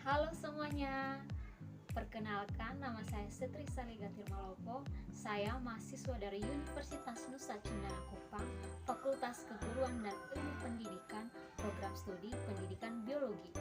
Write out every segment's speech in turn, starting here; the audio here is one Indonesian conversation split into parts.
Halo semuanya, perkenalkan nama saya Setri Saliga Tirmalopo. Saya mahasiswa dari Universitas Nusa Cendana Kupang, Fakultas Keguruan dan Ilmu Pendidikan, Program Studi Pendidikan Biologi.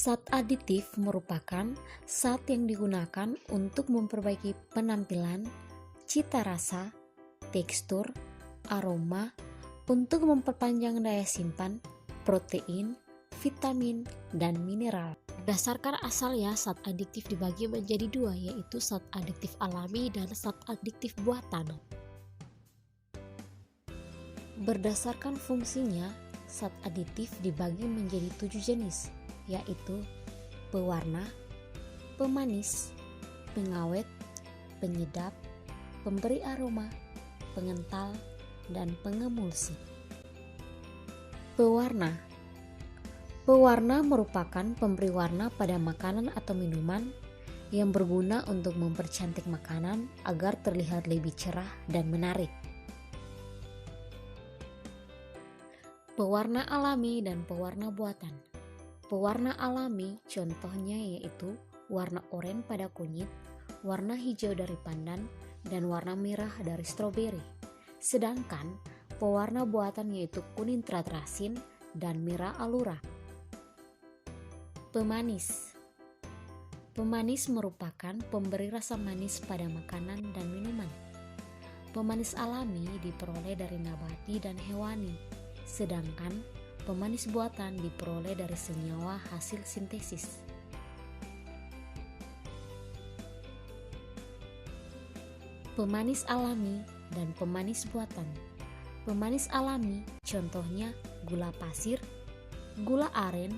Zat aditif merupakan zat yang digunakan untuk memperbaiki penampilan, cita rasa, tekstur, aroma, untuk memperpanjang daya simpan, protein, vitamin, dan mineral. Berdasarkan asalnya, zat aditif dibagi menjadi dua, yaitu zat aditif alami dan zat aditif buatan. Berdasarkan fungsinya, zat aditif dibagi menjadi 7 jenis, yaitu pewarna, pemanis, pengawet, penyedap, pemberi aroma, pengental, dan pengemulsi. Pewarna merupakan pemberi warna pada makanan atau minuman yang berguna untuk mempercantik makanan agar terlihat lebih cerah dan menarik. Pewarna alami dan pewarna buatan. Pewarna alami contohnya yaitu warna oranye pada kunyit, warna hijau dari pandan, dan warna merah dari stroberi. Sedangkan pewarna buatan yaitu kuning tetrasin dan merah alura. Pemanis merupakan pemberi rasa manis pada makanan dan minuman. Pemanis alami diperoleh dari nabati dan hewani, sedangkan pemanis buatan diperoleh dari senyawa hasil sintesis. Pemanis alami dan pemanis buatan. Pemanis alami contohnya gula pasir, gula aren,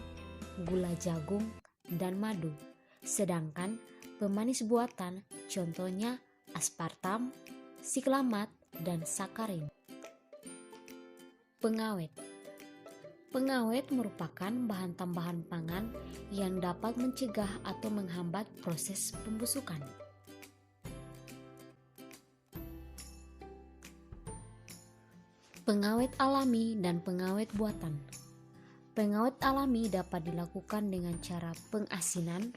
gula jagung, dan madu. Sedangkan pemanis buatan contohnya aspartam, siklamat, dan sakarin. Pengawet merupakan bahan tambahan pangan yang dapat mencegah atau menghambat proses pembusukan. Pengawet alami dan pengawet buatan. Pengawet alami dapat dilakukan dengan cara pengasinan,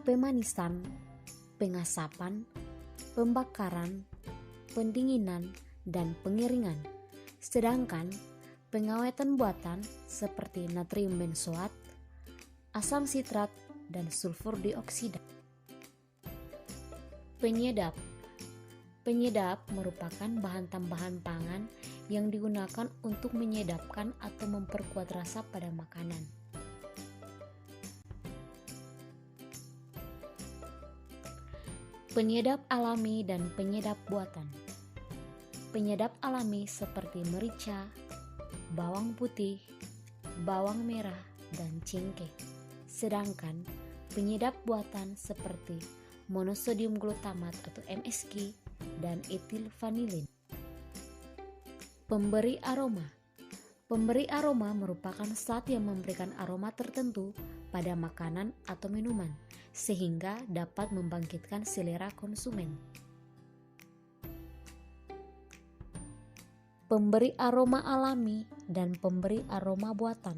pemanisan, pengasapan, pembakaran, pendinginan, dan pengeringan. Sedangkan pengawetan buatan seperti natrium benzoat, asam sitrat, dan sulfur dioksida. Penyedap merupakan bahan tambahan pangan yang digunakan untuk menyedapkan atau memperkuat rasa pada makanan. Penyedap alami dan penyedap buatan. Penyedap alami seperti merica, bawang putih, bawang merah, dan cengkeh. Sedangkan penyedap buatan seperti monosodium glutamat atau MSG dan etil vanilin. Pemberi aroma merupakan zat yang memberikan aroma tertentu pada makanan atau minuman sehingga dapat membangkitkan selera konsumen. Pemberi aroma alami dan pemberi aroma buatan.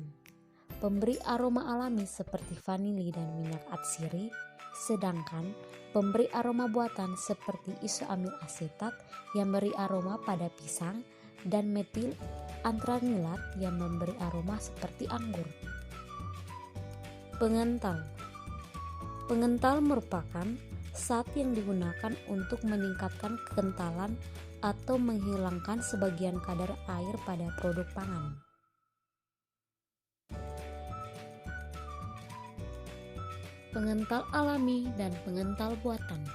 Pemberi aroma alami seperti vanili dan minyak atsiri, sedangkan pemberi aroma buatan seperti isoamil asetat yang memberi aroma pada pisang dan metil antranilat yang memberi aroma seperti anggur. Pengental merupakan zat yang digunakan untuk meningkatkan kekentalan atau menghilangkan sebagian kadar air pada produk pangan. Pengental alami dan pengental buatan.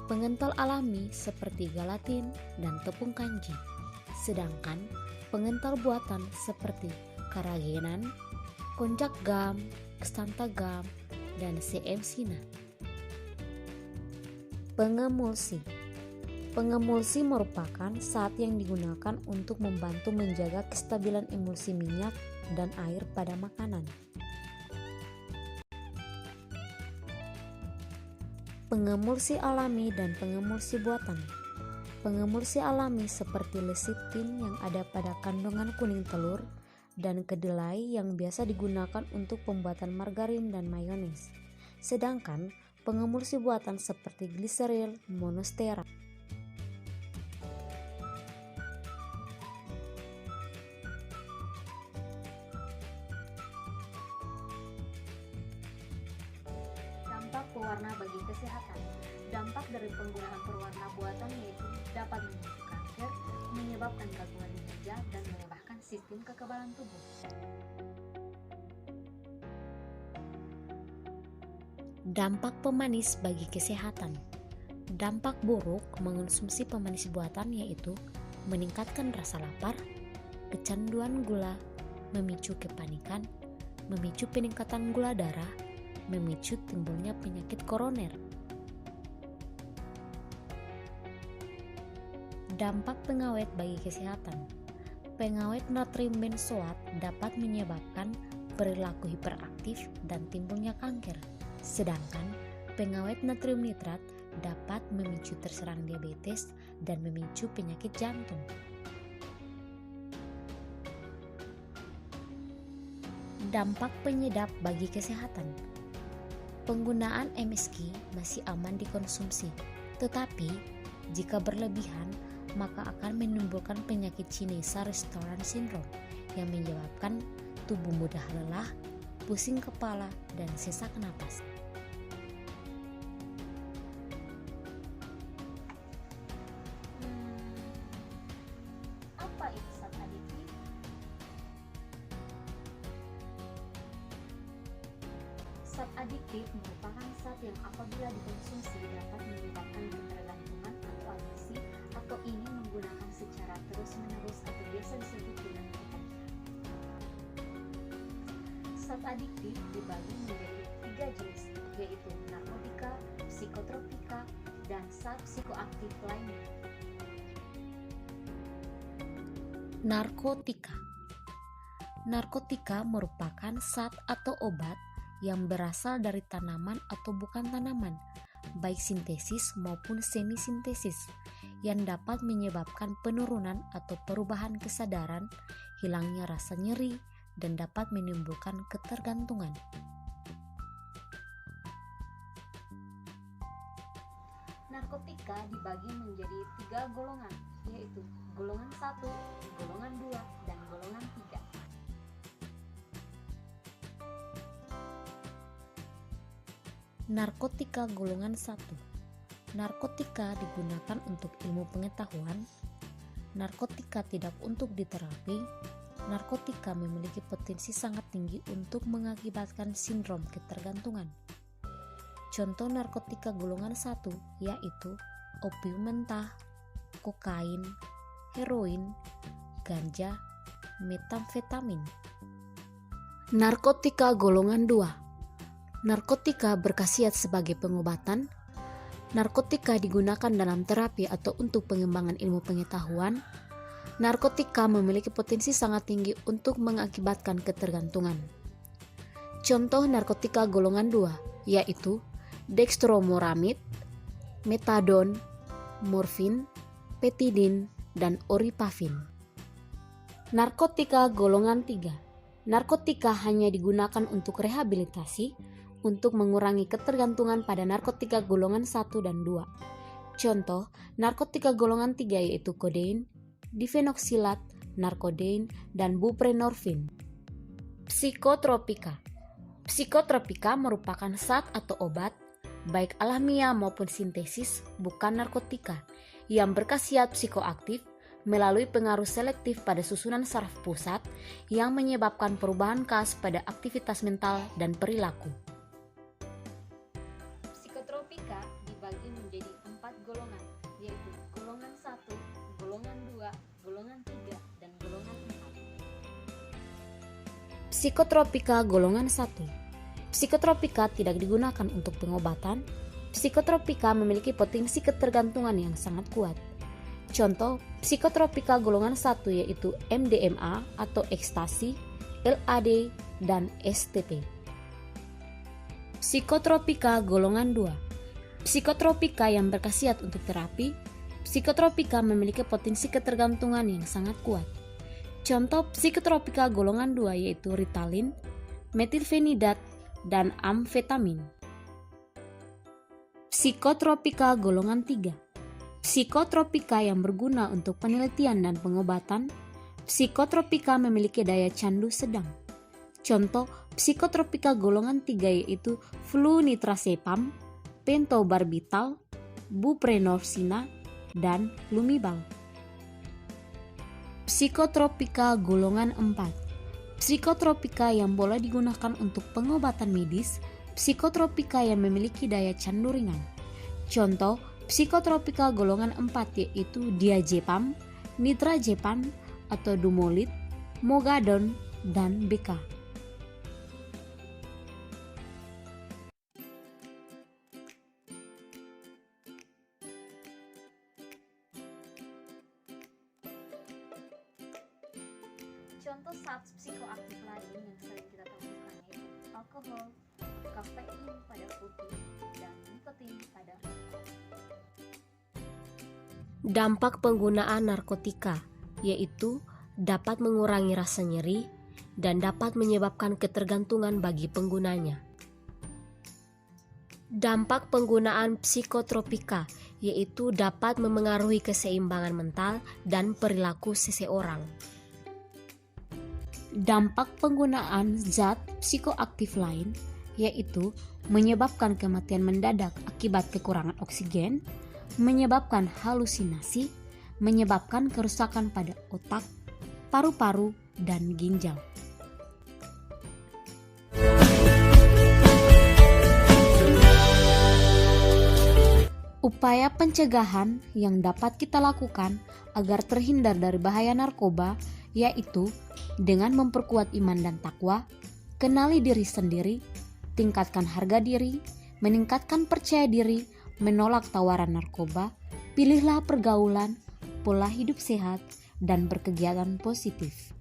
Pengental alami seperti gelatin dan tepung kanji, sedangkan pengental buatan seperti karagenan, konjac gam, xantha gam, dan CM Sina. Pengemulsi. Pengemulsi merupakan zat yang digunakan untuk membantu menjaga kestabilan emulsi minyak dan air pada makanan. Pengemulsi alami dan pengemulsi buatan. Pengemulsi alami seperti lecitin yang ada pada kandungan kuning telur dan kedelai yang biasa digunakan untuk pembuatan margarin dan mayones. Sedangkan pengemulsi buatan seperti gliseril, monostera. Dampak pewarna bagi kesehatan. Dampak dari penggunaan pewarna buatan yaitu dapat memicu kanker, menyebabkan gangguan di ginjal, dan melemahkan sistem kekebalan tubuh. Dampak pemanis bagi kesehatan. Dampak buruk mengonsumsi pemanis buatan yaitu meningkatkan rasa lapar, kecanduan gula, memicu kepanikan, memicu peningkatan gula darah, memicu timbulnya penyakit koroner. Dampak pengawet bagi kesehatan. Pengawet natrium benzoat dapat menyebabkan perilaku hiperaktif dan timbulnya kanker. Sedangkan pengawet natrium nitrat dapat memicu terserang diabetes dan memicu penyakit jantung. Dampak penyedap bagi kesehatan. Penggunaan MSG masih aman dikonsumsi, tetapi jika berlebihan maka akan menimbulkan penyakit Chinesa Restoran Syndrome yang menyebabkan tubuh mudah lelah, pusing kepala, dan sesak napas. Apa itu zat aditif? Zat adiktif merupakan zat yang apabila dikonsumsi dapat menyebabkan ketergantungan atau adiksi atau ingin menggunakan secara terus-menerus atau biasa disebut dengan addiction. Zat adiktif dibagi menjadi 3 jenis, yaitu narkotika, psikotropika, dan zat psikoaktif lainnya. Narkotika. Narkotika merupakan zat atau obat yang berasal dari tanaman atau bukan tanaman, baik sintesis maupun semi-sintesis, yang dapat menyebabkan penurunan atau perubahan kesadaran, hilangnya rasa nyeri, dan dapat menimbulkan ketergantungan. Narkotika dibagi menjadi 3 golongan, yaitu golongan 1, golongan 2, dan golongan 3. Narkotika golongan 1. Narkotika digunakan untuk ilmu pengetahuan. Narkotika tidak untuk diterapi. Narkotika memiliki potensi sangat tinggi untuk mengakibatkan sindrom ketergantungan. Contoh narkotika golongan 1 yaitu opium mentah, kokain, heroin, ganja, metamfetamin. Narkotika golongan 2. Narkotika berkhasiat sebagai pengobatan. Narkotika digunakan dalam terapi atau untuk pengembangan ilmu pengetahuan. Narkotika memiliki potensi sangat tinggi untuk mengakibatkan ketergantungan. Contoh narkotika golongan 2 yaitu dextromoramid, metadon, morfin, petidin, dan oripafin. Narkotika golongan 3. Narkotika hanya digunakan untuk rehabilitasi, untuk mengurangi ketergantungan pada narkotika golongan 1 dan 2. Contoh, narkotika golongan 3 yaitu kodein, difenoksilat, narkodein, dan buprenorfin. Psikotropika. Psikotropika merupakan zat atau obat, baik alamiah maupun sintesis, bukan narkotika, yang berkhasiat psikoaktif melalui pengaruh selektif pada susunan saraf pusat yang menyebabkan perubahan khas pada aktivitas mental dan perilaku. Psikotropika dibagi menjadi 4 golongan, yaitu golongan 1, golongan 2, golongan 3, dan golongan 4. Psikotropika golongan 1. Psikotropika tidak digunakan untuk pengobatan, psikotropika memiliki potensi ketergantungan yang sangat kuat. Contoh psikotropika golongan 1 yaitu MDMA atau ekstasi, LAD, dan STP. Psikotropika golongan 2. Psikotropika yang berkhasiat untuk terapi. Psikotropika memiliki potensi ketergantungan yang sangat kuat. Contoh psikotropika golongan 2 yaitu Ritalin, metilfenidat, dan amfetamin. Psikotropika golongan 3. Psikotropika yang berguna untuk penelitian dan pengobatan. Psikotropika memiliki daya candu sedang. Contoh psikotropika golongan 3 yaitu flunitrazepam, pentobarbital, buprenorphina, dan lumibal. Psikotropika golongan 4. Psikotropika yang boleh digunakan untuk pengobatan medis. Psikotropika yang memiliki daya candu ringan. Contoh psikotropika golongan 4 yaitu diazepam, nitrazepam atau dumolit, mogadon, dan BK. Contoh zat psikoaktif lain yang sering kita temukan yaitu alkohol, kafein pada kopi, dan nikotin pada rokok. Dampak penggunaan narkotika yaitu dapat mengurangi rasa nyeri dan dapat menyebabkan ketergantungan bagi penggunanya. Dampak penggunaan psikotropika yaitu dapat memengaruhi keseimbangan mental dan perilaku seseorang. Dampak penggunaan zat psikoaktif lain yaitu menyebabkan kematian mendadak akibat kekurangan oksigen, menyebabkan halusinasi, menyebabkan kerusakan pada otak, paru-paru, dan ginjal. Upaya pencegahan yang dapat kita lakukan agar terhindar dari bahaya narkoba yaitu dengan memperkuat iman dan takwa, kenali diri sendiri, tingkatkan harga diri, meningkatkan percaya diri, menolak tawaran narkoba, pilihlah pergaulan, pola hidup sehat, dan berkegiatan positif.